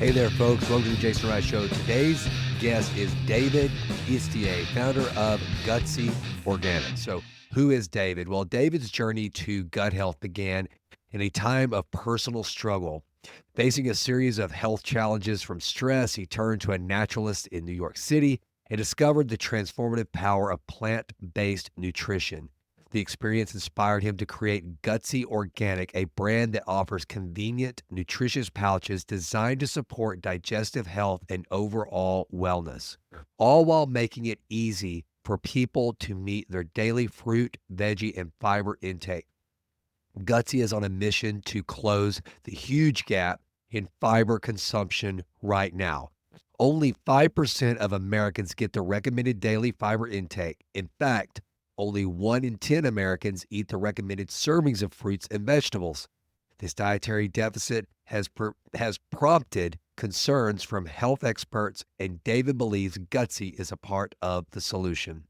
Hey there, folks. Welcome to the Jason Wright Show. Today's guest is David Istier, founder of Gutzy Organic. So who is David? Well, David's journey to gut health began in a time of personal struggle. Facing a series of health challenges from stress, he turned to a naturalist in New York City and discovered the transformative power of plant-based nutrition. The experience inspired him to create Gutzy Organic, a brand that offers convenient, nutritious pouches designed to support digestive health and overall wellness, all while making it easy for people to meet their daily fruit, veggie, and fiber intake. Gutsy is on a mission to close the huge gap in fiber consumption right now. Only 5% of Americans get the recommended daily fiber intake. In fact, only 1 in 10 Americans eat the recommended servings of fruits and vegetables. This dietary deficit has prompted concerns from health experts, and David believes Gutsy is a part of the solution.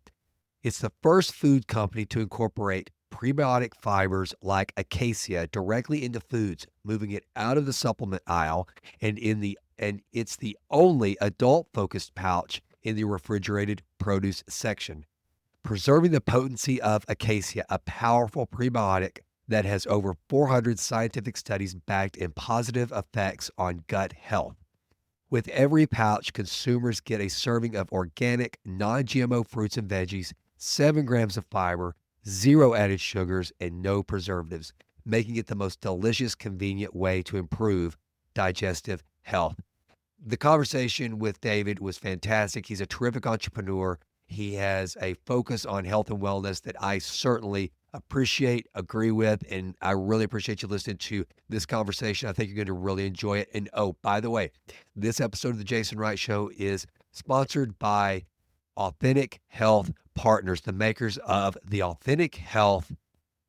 It's the first food company to incorporate prebiotic fibers like Acacia directly into foods, moving it out of the supplement aisle, and it's the only adult-focused pouch in the refrigerated produce section, preserving the potency of Acacia, a powerful prebiotic that has over 400 scientific studies backed in positive effects on gut health. With every pouch, consumers get a serving of organic, non-GMO fruits and veggies, 7 grams of fiber, 0 added sugars, and no preservatives, making it the most delicious, convenient way to improve digestive health. The conversation with David was fantastic. He's a terrific entrepreneur. He has a focus on health and wellness that I certainly appreciate, agree with, and I really appreciate you listening to this conversation. I think you're going to really enjoy it. And oh, by the way, this episode of the Jason Wright Show is sponsored by Authentic Health Partners, the makers of the Authentic Health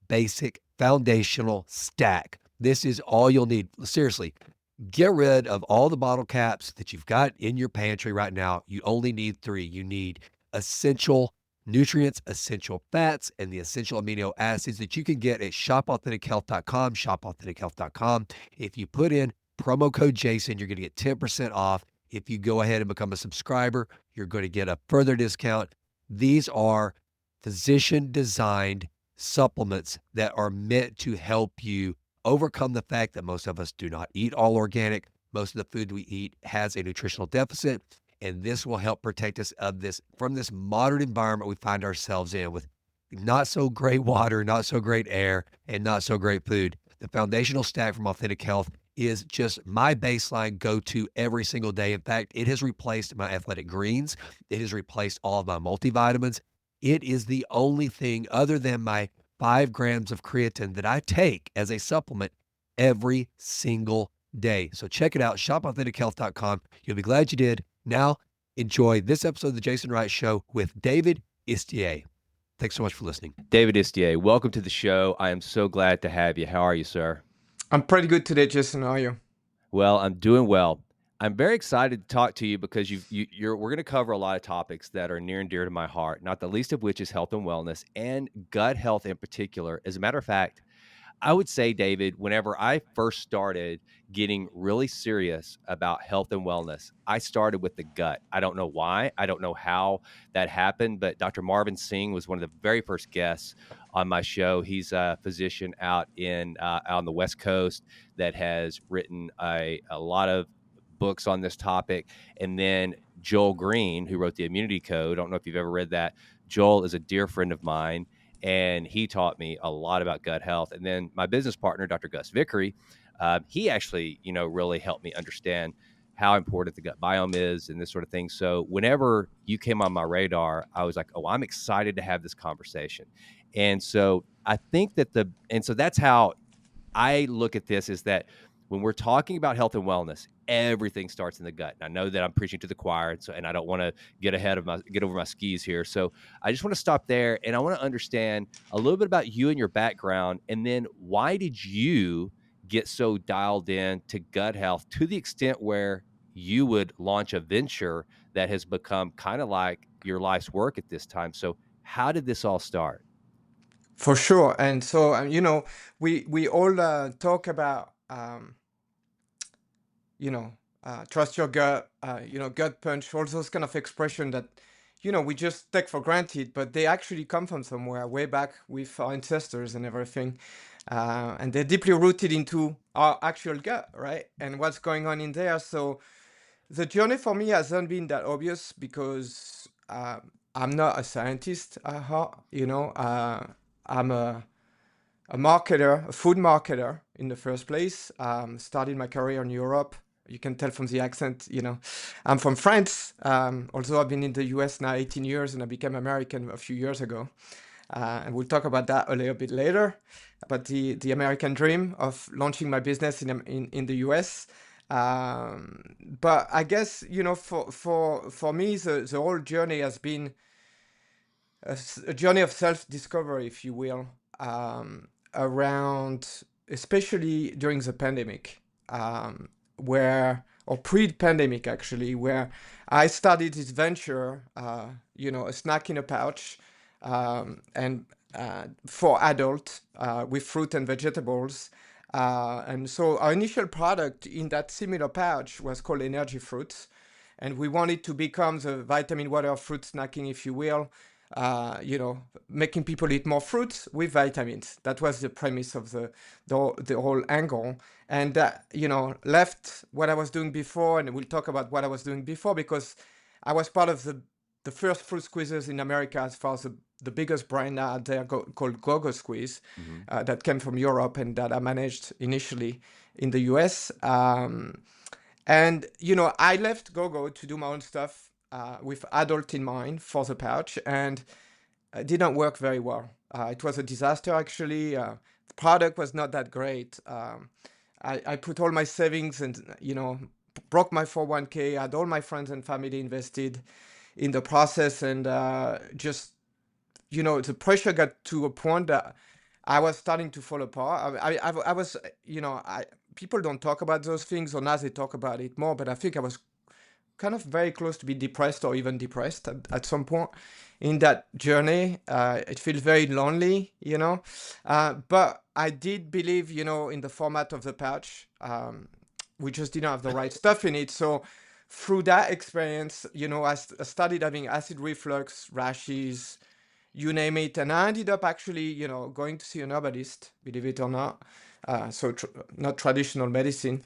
Basic Foundational Stack. This is all you'll need. Seriously, get rid of all the bottle caps that you've got in your pantry right now. You only need 3. You need essential nutrients, essential fats, and the essential amino acids that you can get at shopauthentichealth.com, shopauthentichealth.com. If you put in promo code Jason, you're going to get 10% off. If you go ahead and become a subscriber, you're going to get a further discount. These are physician-designed supplements that are meant to help you overcome the fact that most of us do not eat all organic. Most of the food we eat has a nutritional deficit, and this will help protect us from this modern environment we find ourselves in with not so great water, not so great air, and not so great food. The foundational stack from Authentic Health is just my baseline go-to every single day. In fact, it has replaced my athletic greens. It has replaced all of my multivitamins. It is the only thing other than my 5 grams of creatine that I take as a supplement every single day. So check it out, shopauthentichealth.com. You'll be glad you did. Now, enjoy this episode of the Jason Wright Show with David Istier. Thanks so much for listening. David Istier, welcome to the show. I am so glad to have you. How are you, sir? I'm pretty good today, Jason. How are you? Well, I'm doing well. I'm very excited to talk to you because we're going to cover a lot of topics that are near and dear to my heart, not the least of which is health and wellness and gut health in particular. As a matter of fact, I would say, David, whenever I first started getting really serious about health and wellness, I started with the gut. I don't know why. I don't know how that happened, but Dr. Marvin Singh was one of the very first guests on my show. He's a physician out on the West Coast that has written a lot of books on this topic. And then Joel Green, who wrote the Immunity Code. I don't know if you've ever read that. Joel is a dear friend of mine, and he taught me a lot about gut health. And then my business partner, Dr. Gus Vickery, he actually, really helped me understand how important the gut biome is and this sort of thing. So whenever you came on my radar, I was like, oh, I'm excited to have this conversation. And so I think so that's how I look at this, is that when we're talking about health and wellness, everything starts in the gut. And I know that I'm preaching to the choir, and I don't want to get over my skis here. So I just want to stop there, and I want to understand a little bit about you and your background, and then why did you get so dialed in to gut health to the extent where you would launch a venture that has become kind of like your life's work at this time. So how did this all start? For sure. And so, we all talk about, trust your gut, gut punch, all those kind of expression that, we just take for granted, but they actually come from somewhere way back with our ancestors and everything. And they're deeply rooted into our actual gut, right? And what's going on in there. So the journey for me hasn't been that obvious because I'm not a scientist at heart, I'm a marketer, a food marketer in the first place. Started my career in Europe. You can tell from the accent, I'm from France, although I've been in the US now 18 years and I became American a few years ago. And we'll talk about that a little bit later, about the American dream of launching my business in the US. But I guess, for me, the whole journey has been a journey of self-discovery, if you will, around, especially during the pandemic, or pre-pandemic actually, where I started this venture, a snack in a pouch, and for adult with fruit and vegetables. And so our initial product in that similar pouch was called Energy Fruits. And we wanted to become the vitamin water fruit snacking, if you will, making people eat more fruits with vitamins. That was the premise of the whole angle. And, left what I was doing before, and we'll talk about what I was doing before, because I was part of the first fruit squeezers in America, as far as the biggest brand out there called Go-Go Squeeze, that came from Europe and that I managed initially in the US. And, I left Go-Go to do my own stuff with adult in mind for the pouch, and it didn't work very well. It was a disaster, actually. The product was not that great. I put all my savings and, broke my 401k, had all my friends and family invested in the process, and just, the pressure got to a point that I was starting to fall apart. I was, people don't talk about those things, or now they talk about it more, but I think I was kind of very close to be depressed or even depressed at some point in that journey. It feels very lonely, but I did believe, in the format of the pouch. We just didn't have the right stuff in it. So through that experience, I started having acid reflux, rashes, you name it. And I ended up actually, going to see an herbalist, believe it or not. Not traditional medicine,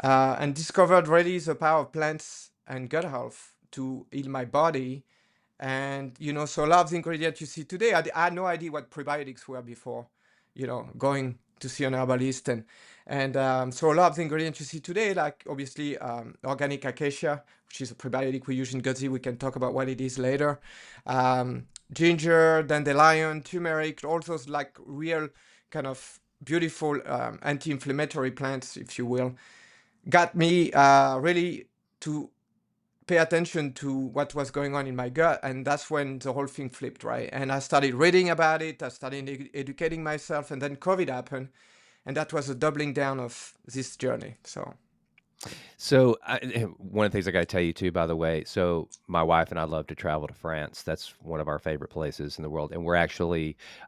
and discovered really the power of plants and gut health to heal my body. And, so a lot of the ingredients you see today, I had no idea what prebiotics were before, going to see an herbalist. And so a lot of the ingredients you see today, like obviously organic Acacia, which is a probiotic we use in Gutsy. We can talk about what it is later. Ginger, dandelion, turmeric, all those like real kind of beautiful anti-inflammatory plants, if you will, got me really to pay attention to what was going on in my gut. And that's when the whole thing flipped, right? And I started reading about it. I started educating myself. And then COVID happened. And that was a doubling down of this journey. So one of the things I got to tell you too, by the way, so my wife and I love to travel to France. That's one of our favorite places in the world. And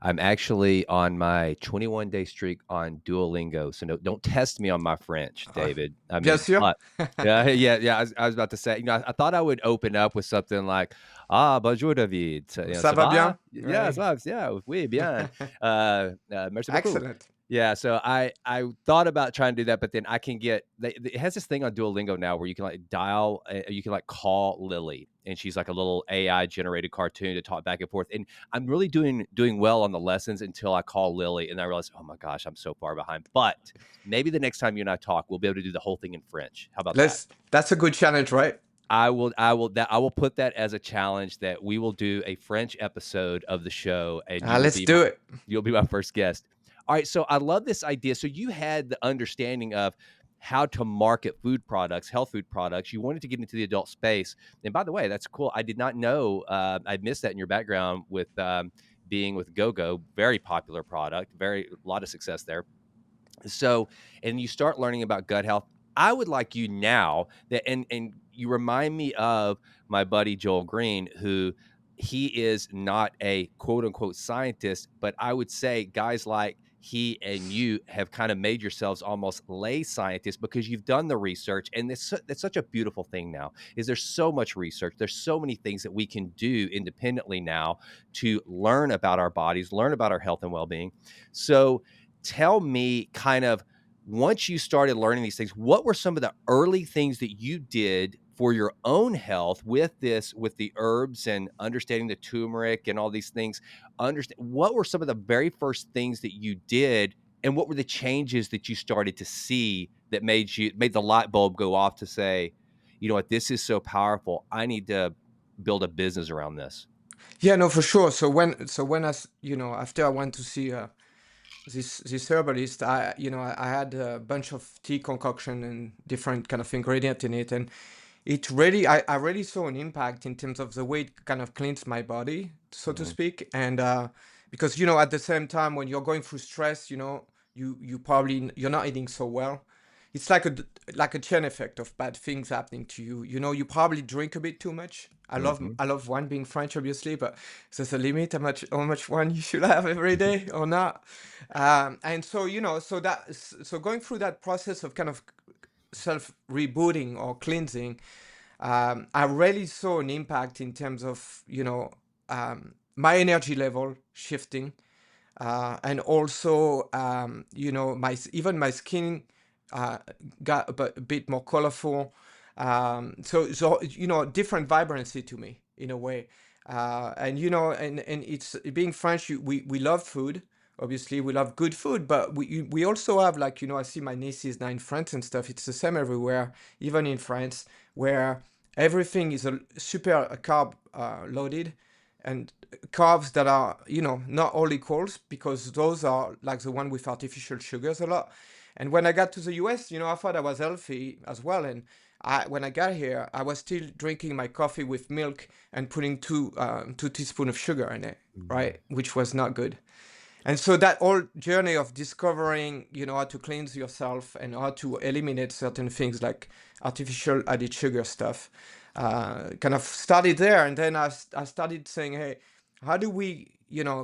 I'm actually on my 21-day streak on Duolingo. So don't test me on my French, David. I mean, Bien sûr. but yeah. I was about to say, I thought I would open up with something like, bonjour, David. Ça Ça va va? bien? Yeah, Oui. ça va, yeah, oui, bien. Merci beaucoup. Excellent. Yeah, so I thought about trying to do that, but then I can it has this thing on Duolingo now where you can like dial, you can like call Lily, and she's like a little AI generated cartoon to talk back and forth. And I'm really doing well on the lessons until I call Lily, and I realize, oh my gosh, I'm so far behind. But maybe the next time you and I talk, we'll be able to do the whole thing in French. How about that? That's a good challenge, right? I will put that as a challenge that we will do a French episode of the show, and Let's do it. you'll be my first guest. All right, so I love this idea. So you had the understanding of how to market food products, health food products. You wanted to get into the adult space. And by the way, that's cool. I did not know. I missed that in your background with being with Go-Go. Very popular product. A lot of success there. So, and you start learning about gut health. I would like you now and you remind me of my buddy Joel Green, who he is not a quote unquote scientist, but I would say guys like he and you have kind of made yourselves almost lay scientists because you've done the research. And it's such a beautiful thing now is there's so much research. There's so many things that we can do independently now to learn about our bodies, learn about our health and well-being. So tell me kind of, once you started learning these things, what were some of the early things that you did for your own health with the herbs and understanding the turmeric and all these things? What were some of the very first things that you did, and what were the changes that you started to see that made the light bulb go off to say, you know what, this is so powerful. I need to build a business around this. Yeah, no, for sure. So when after I went to see this herbalist, I had a bunch of tea concoction and different kind of ingredient in it, and it really, I really saw an impact in terms of the way it kind of cleans my body, so to Mhm. speak. And because at the same time when you're going through stress, you probably you're not eating so well. It's like a chain effect of bad things happening to you. You probably drink a bit too much. I love Mhm. I love wine, being French, obviously, but there's a limit how much wine you should have every day or not. And so so going through that process of kind of self rebooting or cleansing, I really saw an impact in terms of my energy level shifting, and also my skin uh, got a bit more colorful. So different vibrancy to me in a way. And it's being French, we love food. Obviously, we love good food, but we also have, like, I see my nieces now in France and stuff. It's the same everywhere, even in France, where everything is a super carb loaded, and carbs that are not all equals, because those are like the one with artificial sugars a lot. And when I got to the US, I thought I was healthy as well. And when I got here, I was still drinking my coffee with milk and putting two teaspoons of sugar in it, Mhm. right? Which was not good. And so that whole journey of discovering, how to cleanse yourself and how to eliminate certain things like artificial added sugar stuff, kind of started there. And then I started saying, hey, how do we,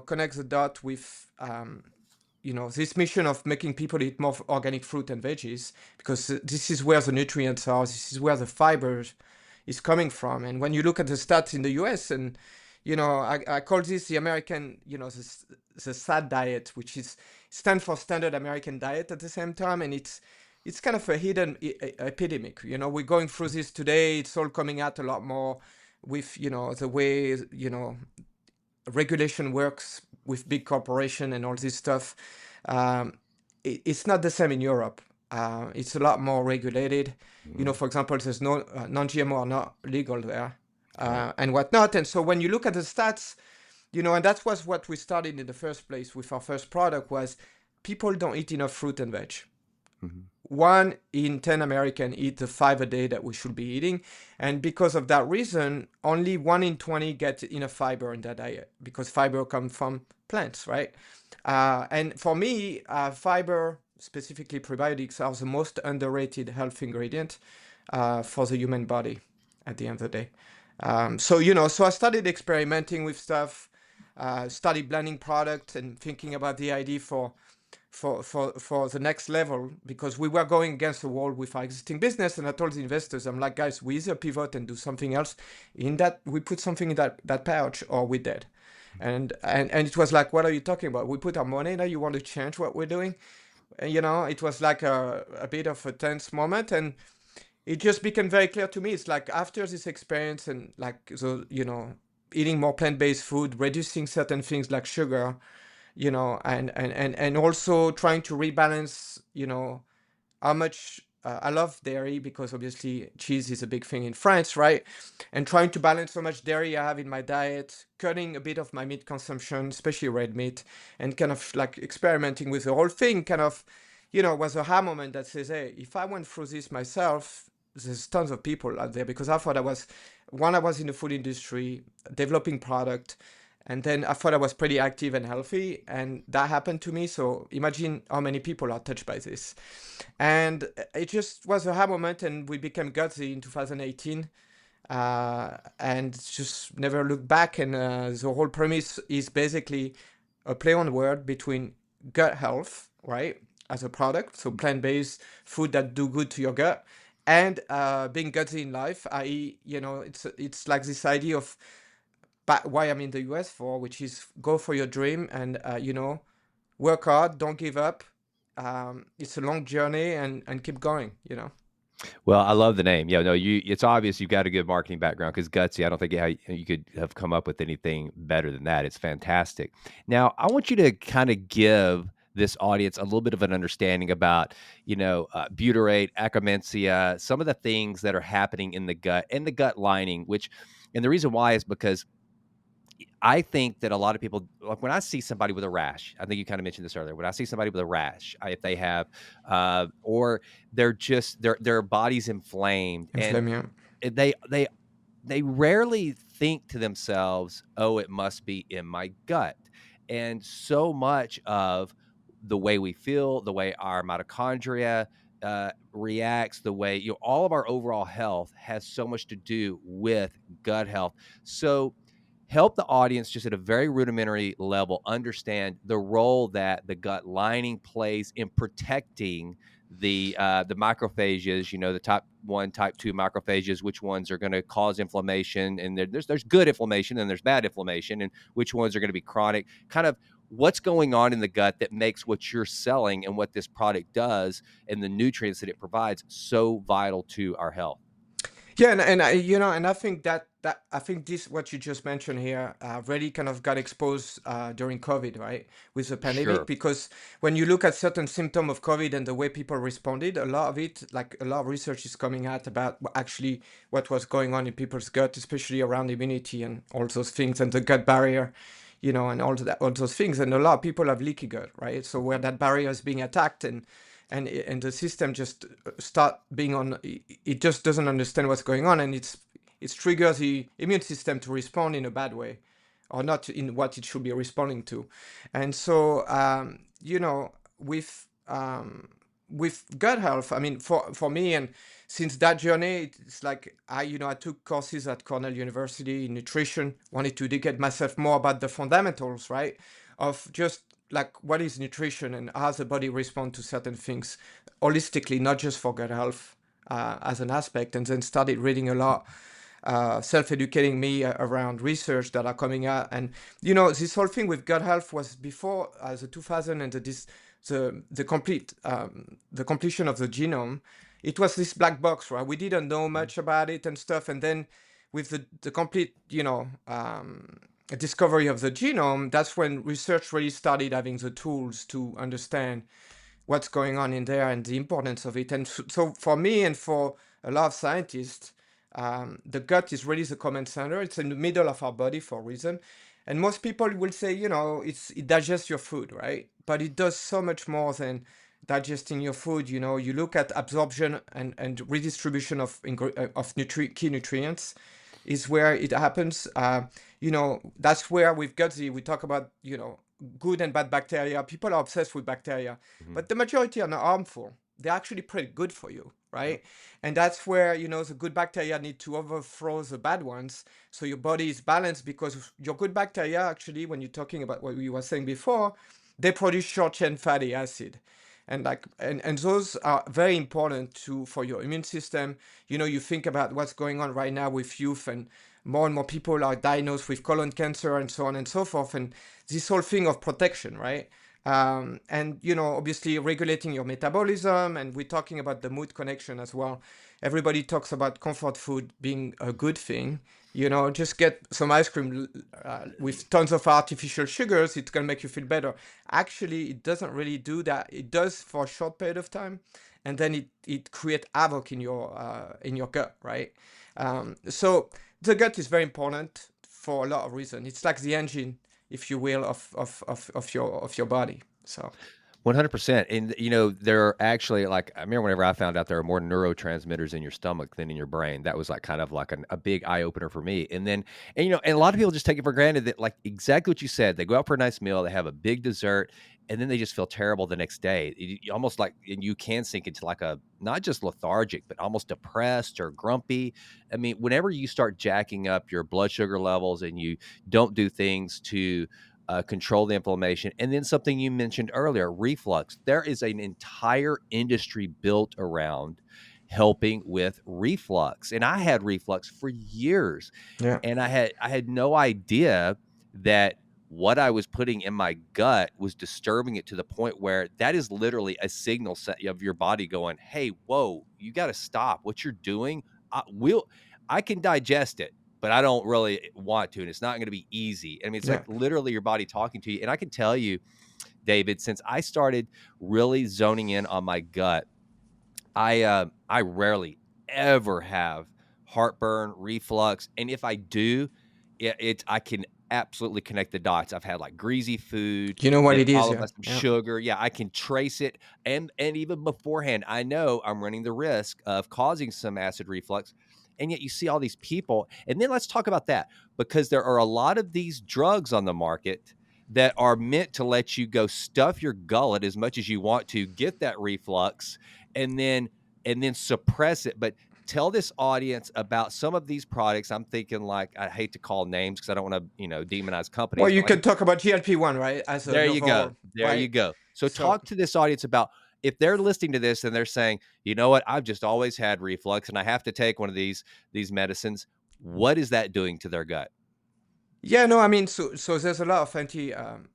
connect the dot with, this mission of making people eat more organic fruit and veggies, because this is where the nutrients are, this is where the fibers is coming from. And when you look at the stats in the US, and I call this the American, the SAD diet, which is stand for Standard American Diet at the same time, and it's kind of a hidden epidemic. We're going through this today. It's all coming out a lot more with the way regulation works with big corporation and all this stuff. It's not the same in Europe. It's a lot more regulated. Mhm. For example, there's no non-GMO are not legal there, Right. and whatnot. And so when you look at the stats, and that was what we started in the first place with our first product, was people don't eat enough fruit and veg. Mhm. 1 in 10 Americans eat the 5 a day that we should be eating. And because of that reason, only 1 in 20 get enough fiber in that diet, because fiber comes from plants, right? And for me, fiber, specifically prebiotics, are the most underrated health ingredient for the human body at the end of the day. So I started experimenting with stuff, started blending products and thinking about the idea for the next level, because we were going against the wall with our existing business. And I told the investors, I'm like, guys, we either pivot and do something else, in that we put something in that pouch, or we're dead. And it was like, what are you talking about? We put our money now, you want to change what we're doing? And, it was like a bit of a tense moment. And it just became very clear to me. It's like, after this experience, and like, eating more plant-based food, reducing certain things like sugar, and also trying to rebalance, how much I love dairy, because obviously cheese is a big thing in France, right? And trying to balance how much dairy I have in my diet, cutting a bit of my meat consumption, especially red meat, and kind of like experimenting with the whole thing, kind of, was a aha moment that says, hey, if I went through this myself, there's tons of people out there. Because I thought I was in the food industry developing product, and then I thought I was pretty active and healthy, and that happened to me. So imagine how many people are touched by this. And it just was a high moment, and we became Gutsy in 2018, and just never looked back. And the whole premise is basically a play on word between gut health, right, as a product, so plant-based food that do good to your gut, and being gutsy in life, i.e., it's like this idea of why I'm in the US for, which is go for your dream and work hard, don't give up. It's a long journey and keep going. Well, I love the name. Yeah, no, it's obvious you've got a good marketing background because Gutsy, I don't think how you could have come up with anything better than that. It's fantastic. Now, I want you to kind of give this audience a little bit of an understanding about, butyrate, akkermansia, some of the things that are happening in the gut and the gut lining, and the reason why is because I think that a lot of people, like when I see somebody with a rash, I think you kind of mentioned this earlier. When I see somebody with a rash, if they have, or they're just their body's inflamed, and Inflammation. they rarely think to themselves, "Oh, it must be in my gut." And so much of the way we feel, the way our mitochondria reacts, the way all of our overall health has so much to do with gut health. So help the audience just at a very rudimentary level understand the role that the gut lining plays in protecting the macrophages, the type 1, type 2 macrophages, which ones are going to cause inflammation, and there's good inflammation and there's bad inflammation, and which ones are going to be chronic. Kind of what's going on in the gut that makes what you're selling and what this product does and the nutrients that it provides so vital to our health. Yeah, and I think that I think this what you just mentioned here really kind of got exposed during COVID, right, with the pandemic, Sure. because when you look at certain symptom of COVID and the way people responded, a lot of it, like a lot of research is coming out about actually what was going on in people's gut, especially around immunity and all those things and the gut barrier, and all those things, and a lot of people have leaky gut, right? So where that barrier is being attacked and the system just start being on it just doesn't understand what's going on, and it triggers the immune system to respond in a bad way or not in what it should be responding to. And so with gut health, I mean, for me, and since that journey, it's like I took courses at Cornell University in nutrition, wanted to educate myself more about the fundamentals, right, of just like what is nutrition and how the body respond to certain things holistically, not just for gut health as an aspect, and then started reading a lot, self-educating me around research that are coming out. And this whole thing with gut health was before the 2000 and the completion of the genome. It was this black box, right? We didn't know much about it and stuff, and then with the complete discovery of the genome, that's when research really started having the tools to understand what's going on in there and the importance of it. And so for me and for a lot of scientists, the gut is really the command center. It's in the middle of our body for a reason. And most people will say, it digests your food, right? But it does so much more than digesting your food. You look at absorption and redistribution of key nutrients is where it happens. That's where with Gutsy, we talk about, good and bad bacteria. People are obsessed with bacteria, Mhm. but the majority are not harmful. They're actually pretty good for you, Yep. right? And that's where, the good bacteria need to overthrow the bad ones. So your body is balanced, because your good bacteria, actually, when you're talking about what we were saying before, they produce short chain fatty acid. And those are very important for your immune system. You think about what's going on right now with youth, and more people are diagnosed with colon cancer and so on and so forth. And this whole thing of protection, right? And obviously regulating your metabolism, and we're talking about the mood connection as well. Everybody talks about comfort food being a good thing. Just get some ice cream with tons of artificial sugars, it's going to make you feel better. Actually, it doesn't really do that. It does for a short period of time, and then it creates havoc in your gut, right? So the gut is very important for a lot of reasons. It's like the engine, if you will, of your body. So 100%. And, there are actually, like, I remember whenever I found out there are more neurotransmitters in your stomach than in your brain. That was like kind of like a big eye opener for me. And then, and a lot of people just take it for granted that, like, exactly what you said, they go out for a nice meal, they have a big dessert, and then they just feel terrible the next day. You almost like, and you can sink into like not just lethargic, but almost depressed or grumpy. I mean, whenever you start jacking up your blood sugar levels and you don't do things to control the inflammation. And then something you mentioned earlier, reflux. There is an entire industry built around helping with reflux. And I had reflux for years. Yeah. And I had no idea that what I was putting in my gut was disturbing it to the point where that is literally a signal set of your body going, "Hey, whoa, you got to stop what you're doing. I can digest it, but I don't really want to, and it's not going to be easy." I mean, it's Yeah. like literally your body talking to you. And I can tell you, David, since I started really zoning in on my gut, I rarely ever have heartburn, reflux, and if I do, I can absolutely connect the dots. I've had like greasy food, You know what then it is, followed by yeah. some Yeah. sugar. Yeah, I can trace it, and even beforehand, I know I'm running the risk of causing some acid reflux. And yet you see all these people, and then let's talk about that, because there are a lot of these drugs on the market that are meant to let you go stuff your gullet as much as you want to get that reflux, and then suppress it. But tell this audience about some of these products. I'm thinking, like, I hate to call names because I don't want to, demonize Well, companies, you but like, can talk about GLP-1, right? As a there you go. novel, There you right? go. So So talk to this audience about, if they're listening to this and they're saying, you know what, I've just always had reflux and I have to take one of these medicines. What is that doing to their gut? yeah, no, I mean, so there's a lot of um,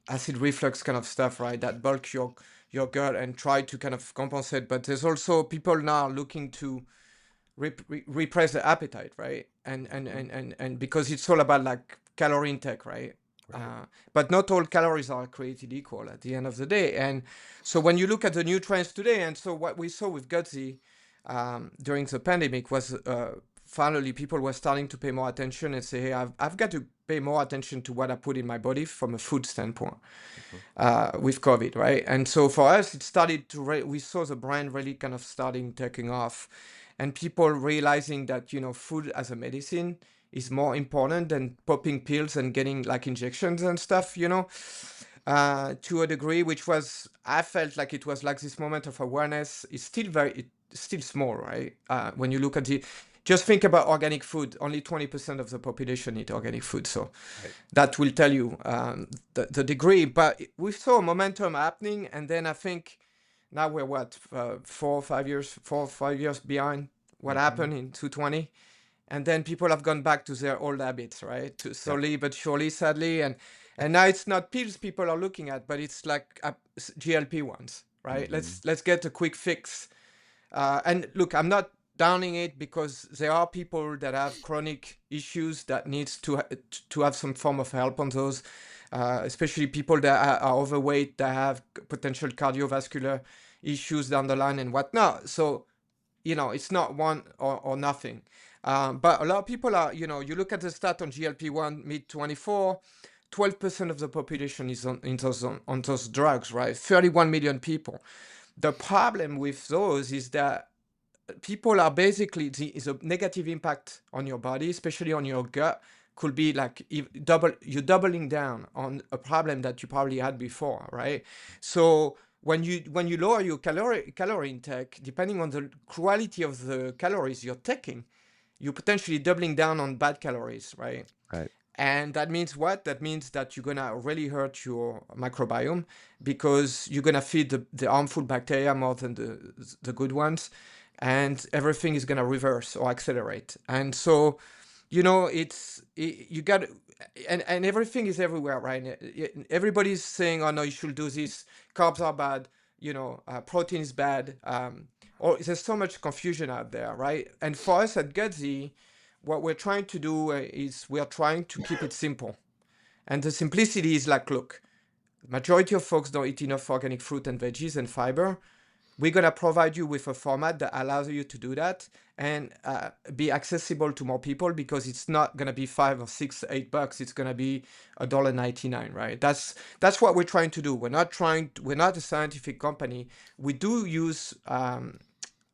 acid reflux kind of stuff, right? That bulk your gut and try to kind of compensate. But there's also people now looking to repress the appetite, right? Mhm. And because it's all about like calorie intake, right? Right. But not all calories are created equal at the end of the day. And so when you look at the new trends today, and so what we saw with Gutsy during the pandemic was finally people were starting to pay more attention and say, hey, I've got to pay more attention to what I put in my body from a food standpoint Mhm. with COVID, right? And so for us, it started to, we saw the brand really kind of starting taking off and people realizing that, food as a medicine is more important than popping pills and getting like injections and stuff, to a degree, which was, I felt like it was like this moment of awareness. It's still it's still small, right? When you look at just think about organic food, only 20% of the population eat organic food. So Right. that will tell you the degree. But we saw momentum happening. And then I think now we're what, 4 or 5 years behind what Mhm. happened in 220. And then people have gone back to their old habits, right? To Yep. slowly but surely, sadly. And now it's not pills people are looking at, but it's like GLP ones, right? Mhm. Let's get a quick fix. And look, I'm not downing it because there are people that have chronic issues that needs to have some form of help on those, especially people that are overweight, that have potential cardiovascular issues down the line and whatnot. So it's not one or nothing. But a lot of people are, you look at the stat on GLP-1 mid 24, 12% of the population is on those drugs, right? 31 million people. The problem with those is that people are basically the negative impact on your body, especially on your gut, could be like you're doubling down on a problem that you probably had before, right? So when you lower your calorie intake, depending on the quality of the calories you're taking, you're potentially doubling down on bad calories, right? Right. And that means what? That means that you're gonna really hurt your microbiome because you're gonna feed the harmful bacteria more than the good ones, and everything is gonna reverse or accelerate. And so, you got, and everything is everywhere, right? Everybody's saying, "Oh no, you should do this. Carbs are bad. Protein is bad." Or there's so much confusion out there, right? And for us at Gutsy, what we're trying to do is we are trying to keep it simple. And the simplicity is like, look, majority of folks don't eat enough organic fruit and veggies and fiber. We're going to provide you with a format that allows you to do that and be accessible to more people because it's not going to be $5 or $6, $8. It's going to be $1.99, right? That's what we're trying to do. We're not a scientific company. We do use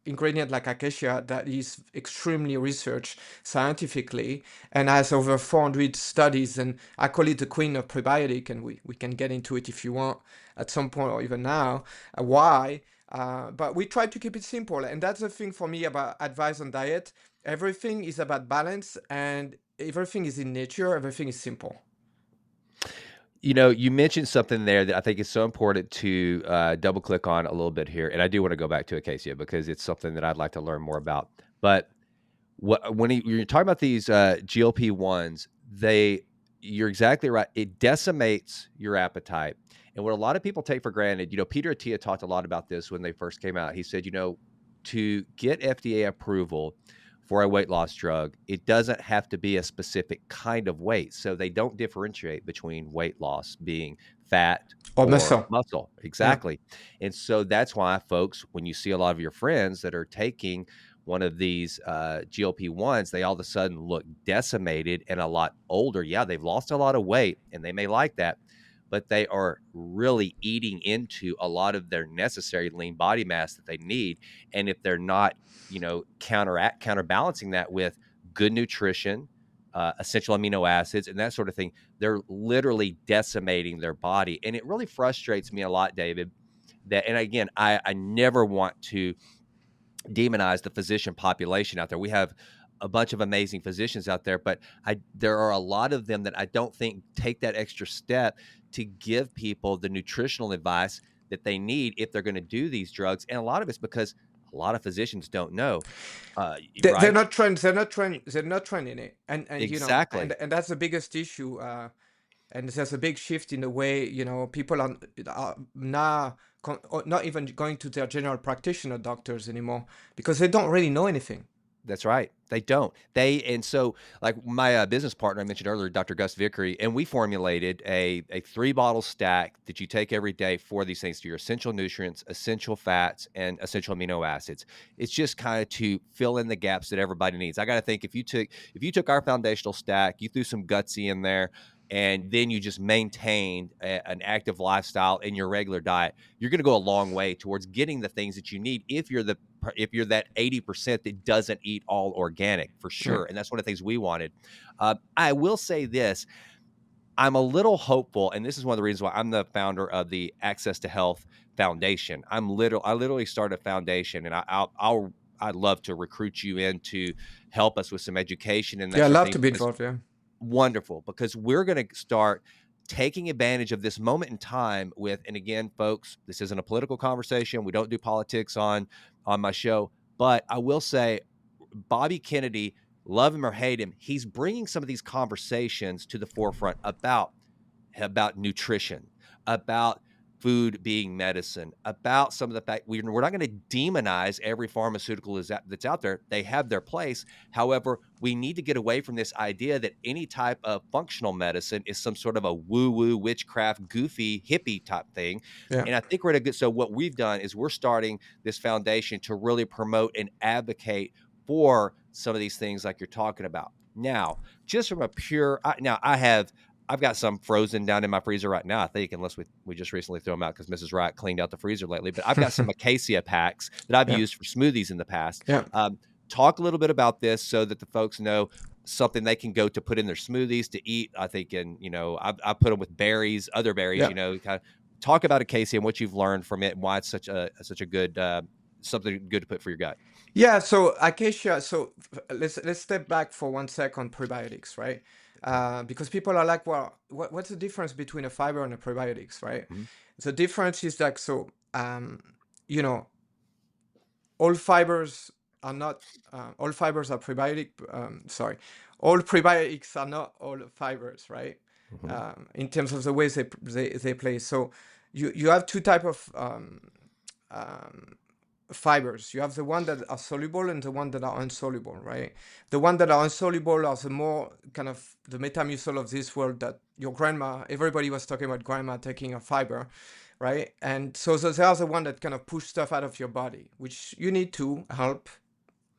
ingredient like Acacia that is extremely researched scientifically and has over 400 studies, and I call it the queen of prebiotic, and we can get into it if you want at some point or even now why, but we try to keep it simple. And that's the thing for me about advice on diet. Everything is about balance, and everything is in nature. Everything is simple. You mentioned something there that I think is so important to double click on a little bit here, and I do want to go back to Acacia because it's something that I'd like to learn more about. But you're talking about these GLP-1s, you're exactly right. It decimates your appetite, and what a lot of people take for granted. Peter Attia talked a lot about this when they first came out. He said, to get FDA approval for a weight loss drug, it doesn't have to be a specific kind of weight. So they don't differentiate between weight loss being fat Or or muscle. muscle. Yeah. Exactly. And so that's why, folks, when you see a lot of your friends that are taking one of these GLP-1s, they all of a sudden look decimated and a lot older. Yeah, they've lost a lot of weight and they may like that, but they are really eating into a lot of their necessary lean body mass that they need. And if they're not, counterbalancing that with good nutrition, essential amino acids, and that sort of thing, they're literally decimating their body. And it really frustrates me a lot, David, and again, I never want to demonize the physician population out there. We have a bunch of amazing physicians out there, but there are a lot of them that I don't think take that extra step to give people the nutritional advice that they need if they're going to do these drugs. And a lot of it's because a lot of physicians don't know, They're right? not trained. They're not trained in it, and Exactly. and that's the biggest issue. And there's a big shift in the way people are now not even going to their general practitioner doctors anymore because they don't really know anything. That's right. They don't. And so like my business partner I mentioned earlier, Dr. Gus Vickery, and we formulated a 3-bottle stack that you take every day for these things, to your essential nutrients, essential fats, and essential amino acids. It's just kind of to fill in the gaps that everybody needs. I got to think if you took our foundational stack, you threw some Gutsy in there, and then you just maintained an active lifestyle in your regular diet, you're going to go a long way towards getting the things that you need if you're that 80% that doesn't eat all organic, for Yeah. sure. And that's one of the things we wanted. I will say this, I'm a little hopeful, and this is one of the reasons why I'm the founder of the Access to Health Foundation. I literally started a foundation, and I'd love to recruit you in to help us with some education and that Yeah, I sort of love thing, to be because involved. Yeah. wonderful, because we're going to start taking advantage of this moment in time with, and again, folks, this isn't a political conversation. We don't do politics on my show, but I will say Bobby Kennedy, love him or hate him, he's bringing some of these conversations to the forefront about nutrition, about food being medicine, about some of the fact we're not going to demonize every pharmaceutical that's out there. They have their place. However, we need to get away from this idea that any type of functional medicine is some sort of a woo-woo, witchcraft, goofy, hippie type thing. Yeah. And I think we're at a good, so what we've done is we're starting this foundation to really promote and advocate for some of these things like you're talking about. Now, just from a I've got some frozen down in my freezer right now, I think, unless we just recently threw them out because Mrs. Wright cleaned out the freezer lately. But I've got some Acacia packs that I've Yeah. used for smoothies in the past. Yeah. Talk a little bit about this so that the folks know something they can go to put in their smoothies to eat. I think, and I put them with berries, other berries. Yeah. Kind of talk about Acacia and what you've learned from it and why it's such a good something good to put for your gut. Yeah, so Acacia, let's step back for 1 second, prebiotics, right? Because people are like, well, what's the difference between a fiber and a prebiotics, right? Mhm. The difference is like, you know, all fibers are not, all fibers are prebiotic, sorry, all prebiotics are not all fibers, right? Mhm. In terms of the ways they play. So you have two type of um, fibers. You have the one that are soluble and the one that are insoluble, right? The one that are insoluble are the more kind of the metamucil of this world that your grandma, everybody was talking about grandma taking a fiber, right? And so they are the one that kind of push stuff out of your body, which you need to help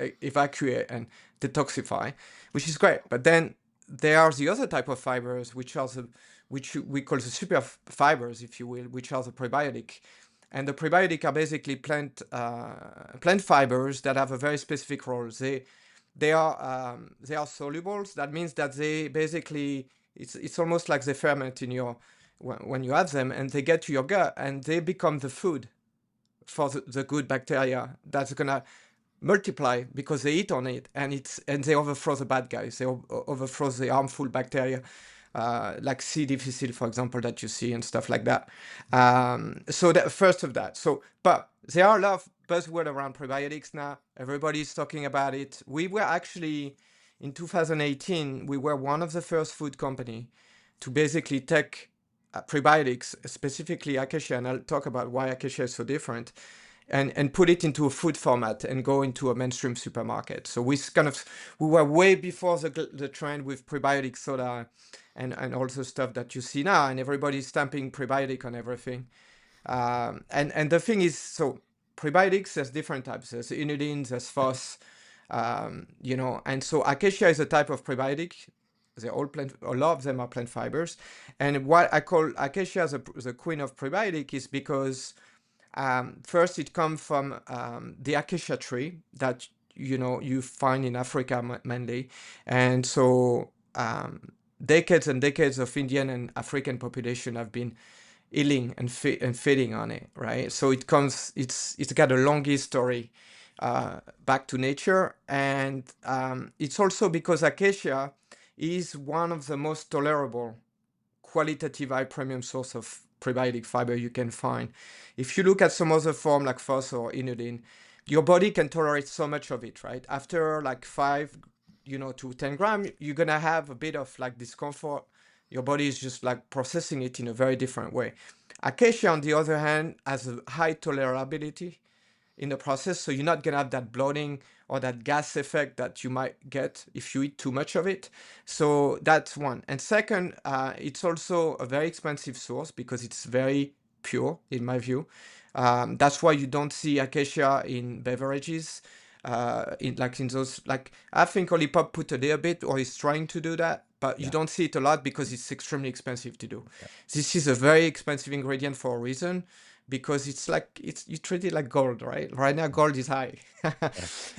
evacuate and detoxify, which is great. But then there are the other type of fibers, which we call the super fibers, if you will, which are the prebiotic. And the prebiotic are basically plant fibers that have a very specific role. They are solubles. That means that they basically it's almost like they ferment in your when you have them, and they get to your gut and they become the food for the good bacteria that's gonna multiply because they eat on it, and they overthrow the bad guys. They overthrow the harmful bacteria. like C. difficile, for example, that you see and stuff like that. So that first of that. So, but there are a lot of buzzword around prebiotics now. Everybody's talking about it. We were actually in 2018, we were one of the first food company to basically take prebiotics, specifically Acacia, and I'll talk about why Acacia is so different, and put it into a food format and go into a mainstream supermarket. So we were way before the trend with prebiotic soda and all the stuff that you see now, and everybody's stamping prebiotic on everything. And the thing is, so prebiotics, there's different types. There's inulin, there's phos, and so Acacia is a type of prebiotic. They're all plant, a lot of them are plant fibers. And what I call Acacia the queen of prebiotic is because first it comes from the acacia tree that you find in Africa mainly, and so decades and decades of Indian and African population have been healing and feeding on it, right? So it's got a long history back to nature, and it's also because acacia is one of the most tolerable qualitative high premium source of prebiotic fiber you can find. If you look at some other form like phos or inulin, your body can tolerate so much of it, right? After like 5, to 10 grams, you're gonna have a bit of like discomfort. Your body is just like processing it in a very different way. Acacia, on the other hand, has a high tolerability in the process, so you're not gonna have that bloating or that gas effect that you might get if you eat too much of it. So that's one. And second, it's also a very expensive source because it's very pure, in my view. That's why you don't see acacia in beverages. In those, like, I think Olipop put a little bit or is trying to do that, but you don't see it a lot because it's extremely expensive to do. Yeah. This is a very expensive ingredient for a reason, because you treat it like gold, right? Right now, gold is high, Yeah.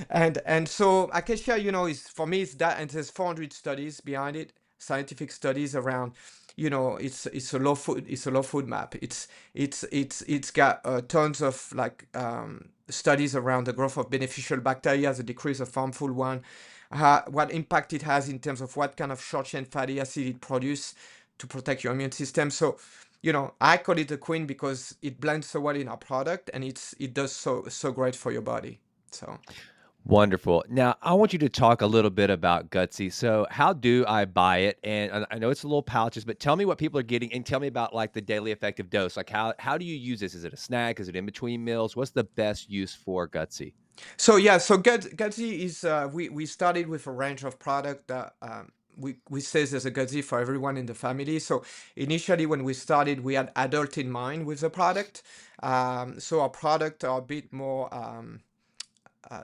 and so acacia, is, for me, it's that, and there's 400 studies behind it, scientific studies around, it's a low food map. It's got tons of like studies around the growth of beneficial bacteria, the decrease of harmful one, what impact it has in terms of what kind of short chain fatty acid it produces to protect your immune system. So I call it the queen because it blends so well in our product, and it does so great for your body. So Wonderful. Now, I want you to talk a little bit about Gutsy. So, how do I buy it? And I know it's a little pouches, but tell me what people are getting, and tell me about like the daily effective dose. Like, how do you use this? Is it a snack? Is it in between meals? What's the best use for Gutsy? so Gutsy is, we started with a range of product that we say there's a Gutsy for everyone in the family. So initially when we started, we had adult in mind with the product. So our product are a bit more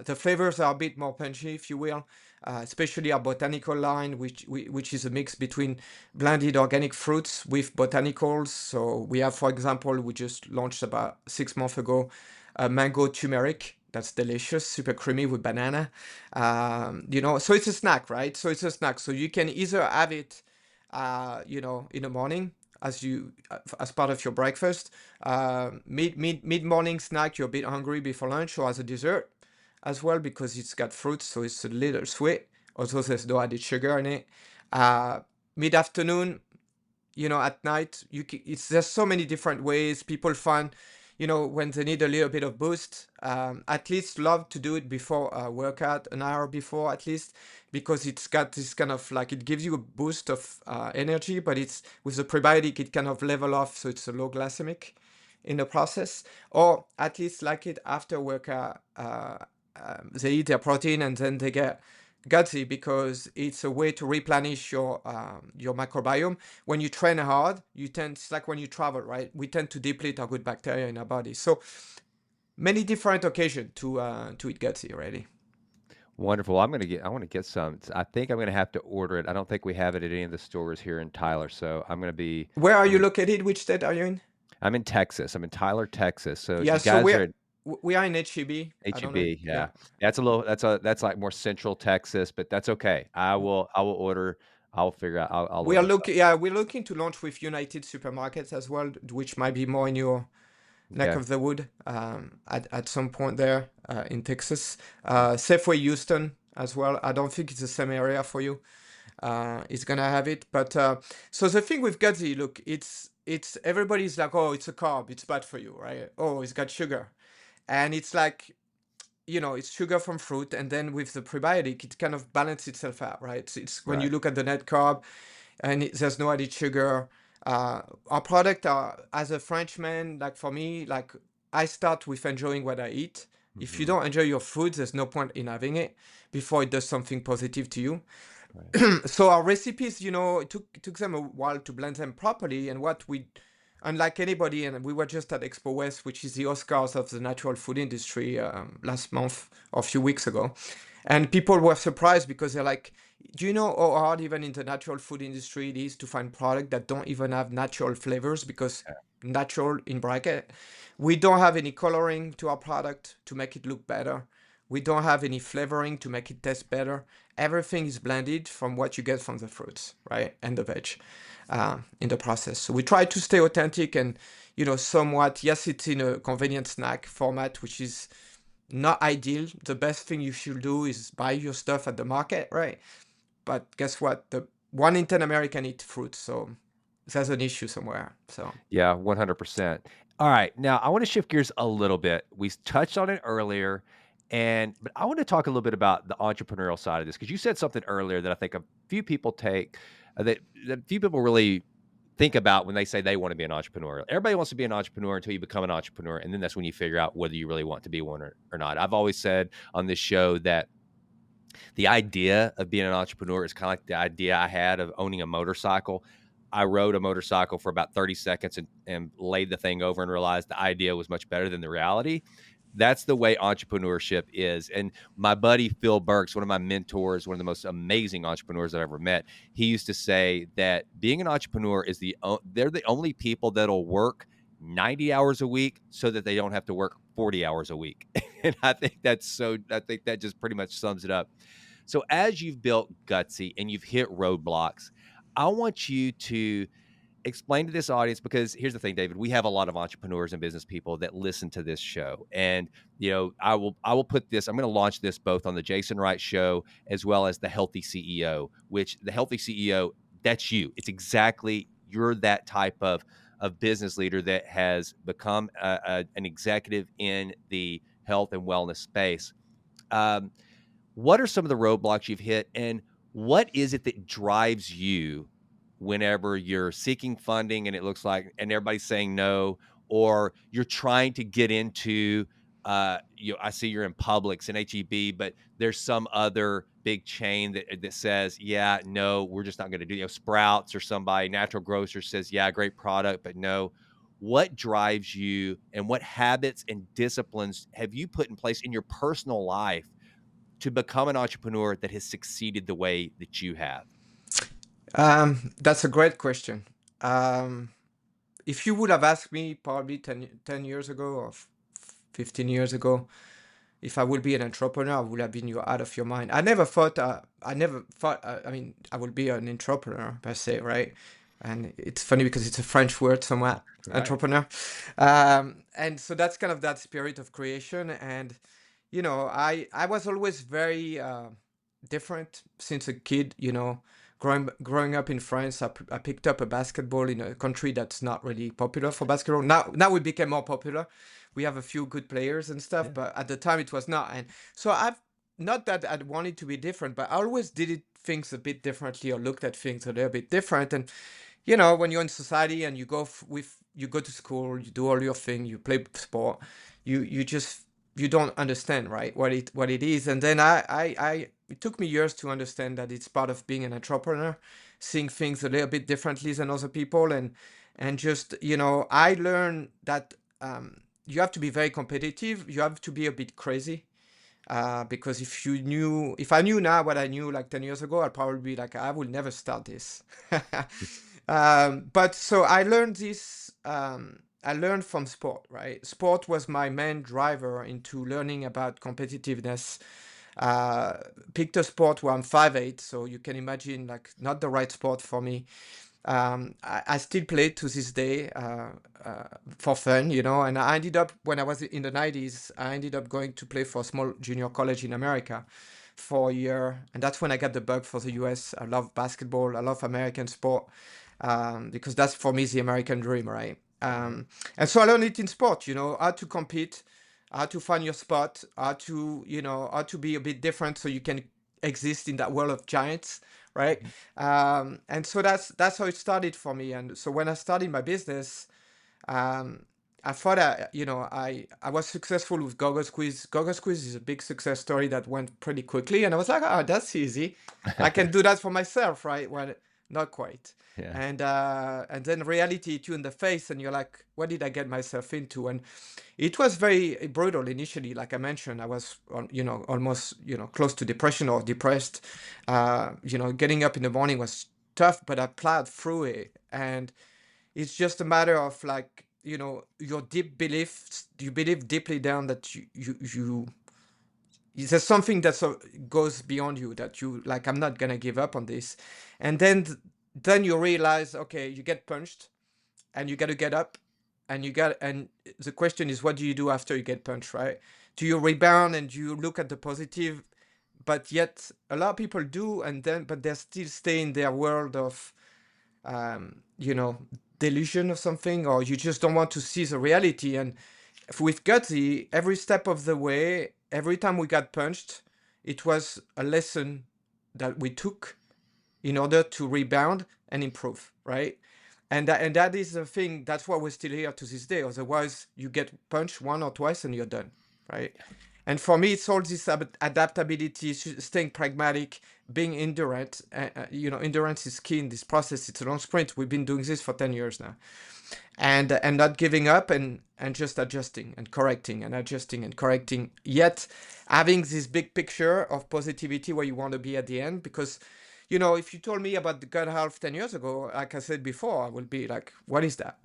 the flavors are a bit more punchy, if you will, especially our botanical line, which is a mix between blended organic fruits with botanicals. So we have, for example, we just launched about 6 months ago, a mango turmeric. That's delicious, super creamy with banana. So it's a snack, right? So it's a snack. So you can either have it, in the morning as part of your breakfast, mid morning snack. You're a bit hungry before lunch, or as a dessert as well, because it's got fruits, so it's a little sweet. Also, there's no added sugar in it. Mid-afternoon, at night, there's so many different ways people find, when they need a little bit of boost. Athletes love to do it before a workout, an hour before at least, because it's got this kind of like, it gives you a boost of energy, but it's with the prebiotic, it kind of level off, so it's a low glycemic in the process. Or at least like it after workout, they eat their protein and then they get Gutsy, because it's a way to replenish your microbiome. When you train hard, it's like when you travel, right? We tend to deplete our good bacteria in our body. So many different occasions to eat Gutsy already. Wonderful. I want to get some. I think I'm going to have to order it. I don't think we have it at any of the stores here in Tyler. So Where are I'm you going to, located? Which state are you in? I'm in Texas. I'm in Tyler, Texas. So Yeah, you so guys are at we are in HEB. I don't know. HEB. Yeah. Yeah. That's like more central Texas, but that's okay. I will order. I'll figure out. I'll We are order some. looking, yeah, we're looking to launch with United Supermarkets as well, which might be more in your neck Okay. of the wood, at some point there, in Texas. Safeway Houston as well. I don't think it's the same area for you. is gonna have it. But so the thing with Gutsy, look, it's everybody's like, oh, it's a carb, it's bad for you, right? Oh, it's got sugar, and it's like, it's sugar from fruit, and then with the prebiotic, it kind of balances itself out, right? It's when you Right. look at the net carb, and there's no added sugar. Our product are, as a Frenchman, like for me, like I start with enjoying what I eat. If you Hmm. don't enjoy your food, there's no point in having it before it does something positive to you. Right. So our recipes, it took them a while to blend them properly. And unlike anybody, and we were just at Expo West, which is the Oscars of the natural food industry, last month or a few weeks ago. And people were surprised because they're like, do you know how hard even in the natural food industry it is to find products that don't even have natural flavors? Because natural in bracket, we don't have any coloring to our product to make it look better. We don't have any flavoring to make it taste better. Everything is blended from what you get from the fruits, right? And the veg in the process. So we try to stay authentic and, somewhat, yes, it's in a convenient snack format, which is not ideal. The best thing you should do is buy your stuff at the market, right? But guess what? The 1 in 10 American eat fruit, so there's an issue somewhere. So Yeah, 100%. All right. Now, I want to shift gears a little bit. We touched on it earlier, but I want to talk a little bit about the entrepreneurial side of this because you said something earlier that I think a few people take that few people really think about when they say they want to be an entrepreneur. Everybody wants to be an entrepreneur until you become an entrepreneur, and then that's when you figure out whether you really want to be one or not. I've always said on this show that the idea of being an entrepreneur is kind of like the idea I had of owning a motorcycle. I rode a motorcycle for about 30 seconds and laid the thing over and realized the idea was much better than the reality. That's the way entrepreneurship is. And my buddy Phil Burks, one of my mentors, one of the most amazing entrepreneurs I've ever met, he used to say that being an entrepreneur is they're the only people that'll work 90 hours a week so that they don't have to work 40 hours a week. And I think that just pretty much sums it up. So as you've built Gutsy and you've hit roadblocks, I want you to explain to this audience because here's the thing, David, we have a lot of entrepreneurs and business people that listen to this show. And I will put this, I'm going to launch this both on the Jason Wright Show as well as the Healthy CEO, which the Healthy CEO, that's you. It's exactly you're that type of business leader that has become an executive in the health and wellness space. Um, what are some of the roadblocks you've hit, and what is it that drives you whenever you're seeking funding and it looks like and everybody's saying no, or you're trying to get into I see you're in Publix and HEB, but there's some other big chain that says, yeah, no, we're just not going to do, Sprouts or somebody, Natural Grocer says, yeah, great product, but no. What drives you and what habits and disciplines have you put in place in your personal life to become an entrepreneur that has succeeded the way that you have? that's a great question. Um, if you would have asked me probably 10 years ago or 15 years ago, if I would be an entrepreneur, I would have been you out of your mind. I mean, I would be an entrepreneur per se, right? And it's funny because it's a French word somewhat, Right. entrepreneur. And so that's kind of that spirit of creation. And, I was always very different since a kid, growing up in France, I picked up a basketball in a country that's not really popular for basketball. Now we became more popular. We have a few good players and stuff, Yeah. but at the time it was not. And so I've not that I wanted to be different, but I always things a bit differently or looked at things a little bit different. And when you're in society and you go to school, you do all your thing, you play sport, you don't understand, right, what it is. And then it took me years to understand that it's part of being an entrepreneur, seeing things a little bit differently than other people. And just, I learned that you have to be very competitive. You have to be a bit crazy. Because if I knew now what I knew like 10 years ago, I'd probably be like, I will never start this. But so I learned this, I learned from sport, right? Sport was my main driver into learning about competitiveness. Picked a sport where I'm 5'8", so you can imagine like not the right sport for me. I still play it to this day for fun, and I ended up, when I was in the 90s, I ended up going to play for a small junior college in America for a year, and that's when I got the bug for the US. I love basketball. I love American sport, because that's for me the American dream, right? And so I learned it in sport, how to compete, how to find your spot, how to be a bit different so you can exist in that world of giants, right? Mhm. And so that's how it started for me. And so when I started my business, um, I thought I was successful with Gogo Squeeze. Gogo Squeeze is a big success story that went pretty quickly, and I was like, oh, that's easy. I can do that for myself, right? Well, not quite. Yeah. And then reality hit you in the face, and you're like, what did I get myself into? And it was very brutal initially. Like I mentioned, I was almost close to depression or depressed. Getting up in the morning was tough, but I plowed through it, and it's just a matter of like, your deep beliefs. You believe deeply down that you there's something that goes beyond you, that you like, I'm not gonna give up on this. And then you realize, okay, you get punched and you got to get up, and the question is, what do you do after you get punched, right? Do you rebound and you look at the positive? But yet a lot of people do, but they're still stay in their world of um, you know, delusion or something, or you just don't want to see the reality. And with Gutsy, every step of the way, every time we got punched, it was a lesson that we took in order to rebound and improve, right? And that is the thing. That's why we're still here to this day. Otherwise, you get punched one or twice and you're done, right? And for me, it's all this adaptability, staying pragmatic, being endurant. Endurance is key in this process. It's a long sprint. We've been doing this for 10 years now, and not giving up, and just adjusting and correcting and adjusting and correcting. Yet having this big picture of positivity where you want to be at the end, because if you told me about the gut health 10 years ago, like I said before, I would be like, what is that?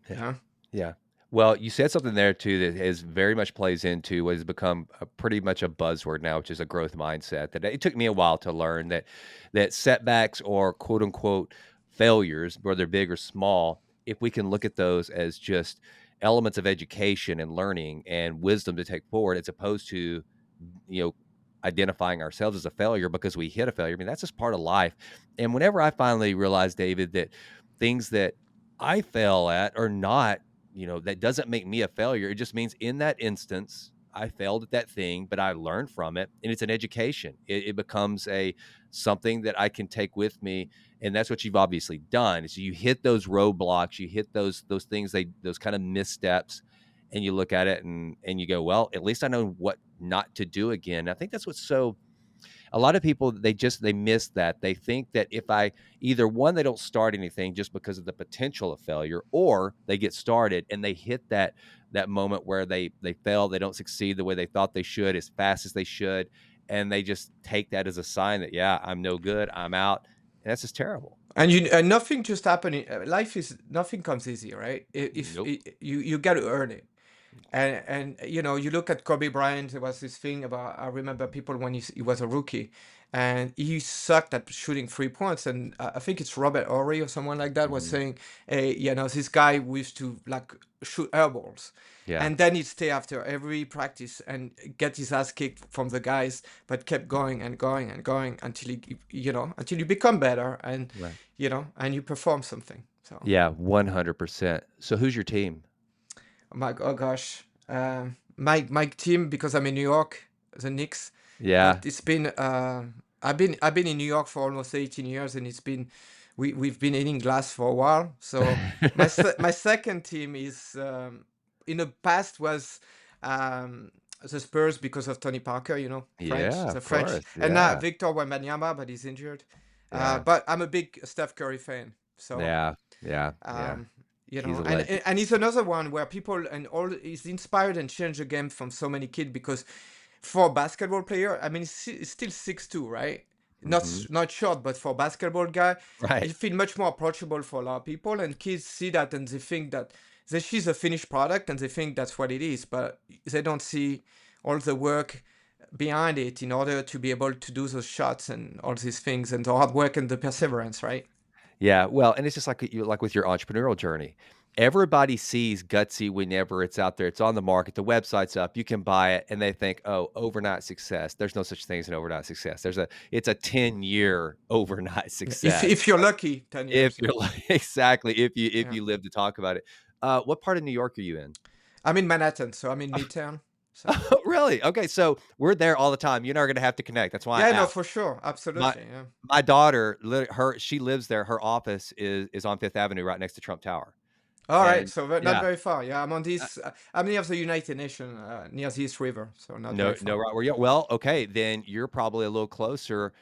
Yeah. Yeah. Yeah. Well, you said something there too that is very much plays into what has become a pretty much a buzzword now, which is a growth mindset. That it took me a while to learn that setbacks or quote unquote failures, whether big or small, if we can look at those as just elements of education and learning and wisdom to take forward, as opposed to you know identifying ourselves as a failure because we hit a failure. I mean, that's just part of life. And whenever I finally realized, David, that things that I fail at are not, that doesn't make me a failure. It just means in that instance, I failed at that thing, but I learned from it, and it's an education. It becomes a something that I can take with me, and that's what you've obviously done. Is you hit those roadblocks, you hit those things, those kind of missteps, and you look at it and you go, well, at least I know what not to do again. I think that's what's so a lot of people they miss that. They think that if I either one, they don't start anything just because of the potential of failure, or they get started and they hit that moment where they fail, they don't succeed the way they thought they should as fast as they should, and they just take that as a sign that, yeah, I'm no good, I'm out, and that's just terrible. And nothing just happening. Life is nothing comes easy, right? Nope. You got to earn it. And you look at Kobe Bryant. There was this thing about, I remember people when he was a rookie, and he sucked at shooting 3 points. And I think it's Robert Horry or someone like that was Mhm. saying, hey, this guy who used to like shoot airballs, Yeah. and then he'd stay after every practice and get his ass kicked from the guys, but kept going and going and going until until you become better, and Right. and you perform something. So. Yeah, 100%. So who's your team? Oh gosh, my team, because I'm in New York, the Knicks. But Yeah. it's been I've been in New York for almost 18 years, and we've been eating glass for a while. So my second team is, in the past was, the Spurs, because of Tony Parker, French, Yeah, the of French, course. and now Yeah. Victor Wembanyama, but he's injured. Yeah. But I'm a big Steph Curry fan, so. Yeah. Yeah. Yeah. Um, He's a and legend. he's another one where people and all is inspired and changed the game from so many kids, because for a basketball player, I mean, he's still 6'2", right? Mhm. Not short, but for a basketball guy, Right. it feel much more approachable for a lot of people, and kids see that and they think that she's a finished product, and they think that's what it is, but they don't see all the work behind it in order to be able to do those shots and all these things, and the hard work and the perseverance, right? Yeah, well, and it's just like with your entrepreneurial journey. everybody sees Gutsy whenever it's out there. It's on the market. The website's up. You can buy it, and they think, "Oh, overnight success." There's no such thing as an overnight success. It's a 10-year overnight Yeah. success. If you're lucky, 10 If years. Yeah. you're like exactly, if Yeah. you live to talk about it. What part of New York are you in? I'm in Manhattan, so I'm in Midtown. So Oh, really? Okay, so we're there all the time. You and I are gonna have to connect. That's why I yeah, no, asked. for sure. My Absolutely. Yeah. my daughter, she lives there. Her office is on Fifth Avenue right next to Trump Tower. All right. And So not yeah, very far. Yeah. I'm on uh, this, I'm near the United Nations, near the East River. So not very no, far. right where you well, okay, then you're probably a little closer,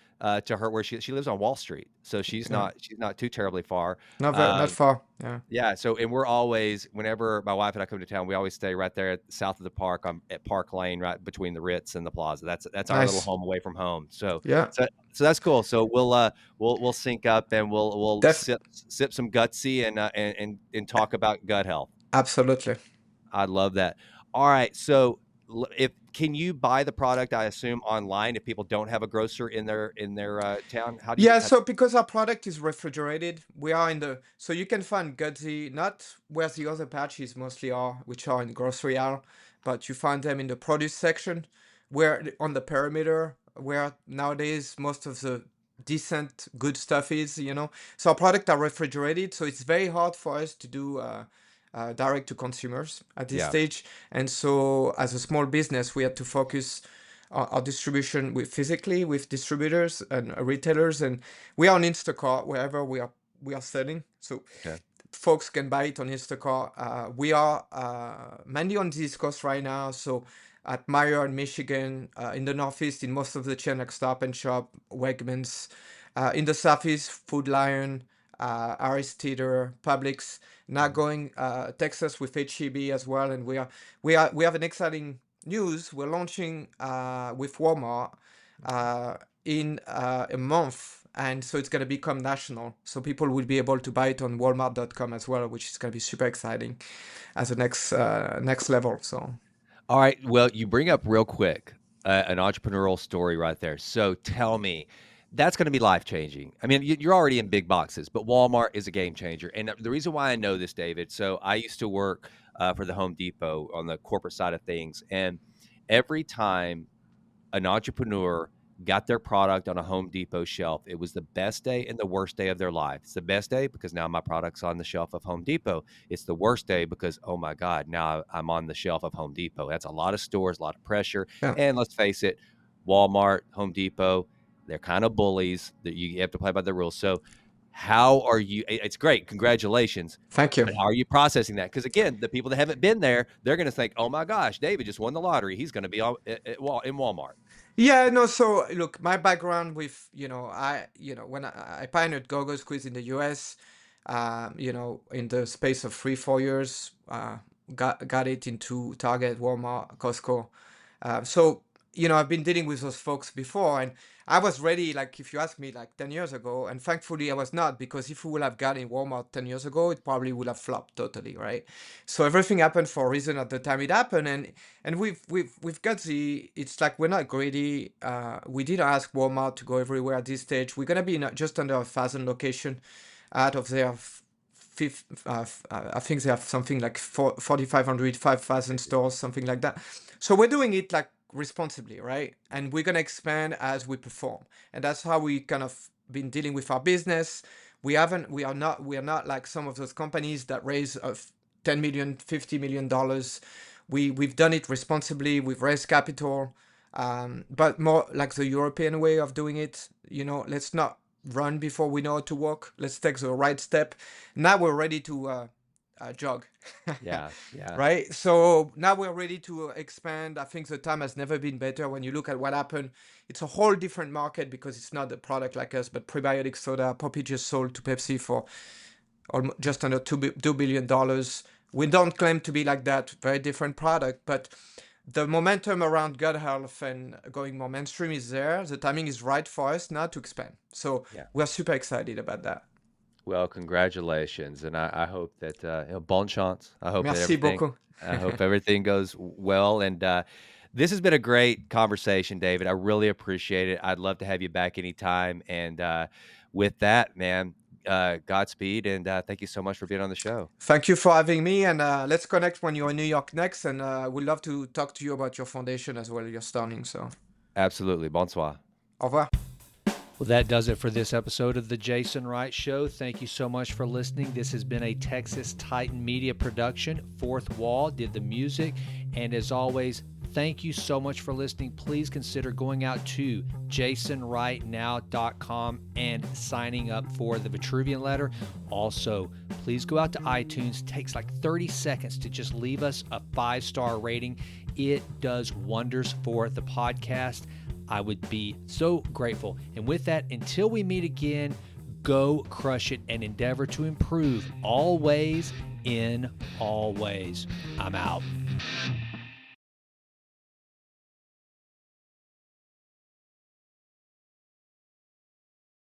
to her where she lives on Wall Street, so Yeah. she's not too terribly far. Not Um far. Yeah. Yeah, so and we're always whenever my wife and I come to town, we always stay right there south of the park at Park Lane, right between the Ritz and the Plaza. That's our little Nice. home away from home. So Yeah. so that's cool. So we'll sync up and we'll Def sip some Gutsy and talk about gut health. Absolutely. I love that. All right, so if can you buy the product? I assume online if people don't have a grocer in their town. Yeah, How, so because our product is refrigerated, we are in the so you can find Gutsy not where the other patches mostly are, which are in grocery aisle, but you find them in the produce section, where on the perimeter, where nowadays most of the decent good stuff is, you know. So our product are refrigerated, so it's very hard for us to do direct to consumers at this yeah, stage. And so as a small business, we had to focus our distribution with physically with distributors and retailers, and we are on Instacart wherever we are selling. So okay. folks can buy it on Instacart. We are mainly on the East Coast right now, so at Meyer in Michigan, in the Northeast, in most of the chain like Stop and Shop, Wegmans, in the Southeast, Food Lion, Aristeter, Publix. Now Mhm. going Texas with HEB as well, and we have an exciting news. We're launching with Walmart uh, in a month, and so it's going to become national. So people will be able to buy it on Walmart.com as well, which is going to be super exciting as a next level. So All right. Well, you bring up real quick an entrepreneurial story right there. So tell me, that's going to be life changing. I mean, you're already in big boxes, but Walmart is a game changer. And the reason why I know this, David, so I used to work for the Home Depot on the corporate side of things. And every time an entrepreneur got their product on a Home Depot shelf, it was the best day and the worst day of their life. It's the best day because now my product's on the shelf of Home Depot. It's the worst day because, oh my God, now I'm on the shelf of Home Depot. That's a lot of stores, a lot of pressure. yeah, And let's face it, Walmart, Home Depot, they're kind of bullies that you have to play by the rules. So, how are you? It's great. Congratulations. thank you. But how are you processing that? Because again, the people that haven't been there, they're going to think, "Oh my gosh, David just won the lottery. He's going to be in Walmart." Yeah, no, so look, my background with, when I pioneered Go-Go's quiz in the US, in the space of 3, 4 years, got it into Target, Walmart, Costco. So, I've been dealing with those folks before, and I was ready, like, if you asked me, like, 10 years ago, and thankfully I was not, because if we would have got in Walmart 10 years ago, it probably would have flopped totally, right? So everything happened for a reason at the time it happened, and we've got it's like we're not greedy. We didn't ask Walmart to go everywhere at this stage. We're gonna be in just under 1,000 location out of their I think they have something like 4,500, 5,000 stores, something like that. So we're doing it like responsibly, right? And we're gonna expand as we perform, and that's how we kind of been dealing with our business. We are not like some of those companies that raise of 10 million, $50 million. We've done it responsibly. We've raised capital, but more like the European way of doing it. Let's not run before we know how to walk. Let's take the right step. Now we're ready to jog, Yeah, yeah, right? So now we're ready to expand. I think the time has never been better. When you look at what happened, it's a whole different market because it's not a product like us, but prebiotic soda. Poppy just sold to Pepsi for almost just under $2 billion. We don't claim to be like that. Very different product, but the momentum around gut health and going more mainstream is there. The timing is right for us now to expand. So yeah. we're super excited about that. Well, congratulations, and I hope that bon chance. Merci beaucoup. I hope everything goes well. And this has been a great conversation, David. I really appreciate it. I'd love to have you back anytime. And with that, man, Godspeed, and thank you so much for being on the show. Thank you for having me, and let's connect when you're in New York next. And we'd love to talk to you about your foundation as well. You're starting, so Absolutely. Bonsoir. au revoir. Well, that does it for this episode of the Jason Wright Show. Thank you so much for listening. This has been a Texas Titan Media production. Fourth Wall did the music. And as always, thank you so much for listening. Please consider going out to jasonwrightnow.com and signing up for the Vitruvian letter. Also, please go out to iTunes. It takes like 30 seconds to just leave us a 5-star rating. It does wonders for the podcast. I would be so grateful. And with that, until we meet again, go crush it and endeavor to improve always in all ways. I'm out.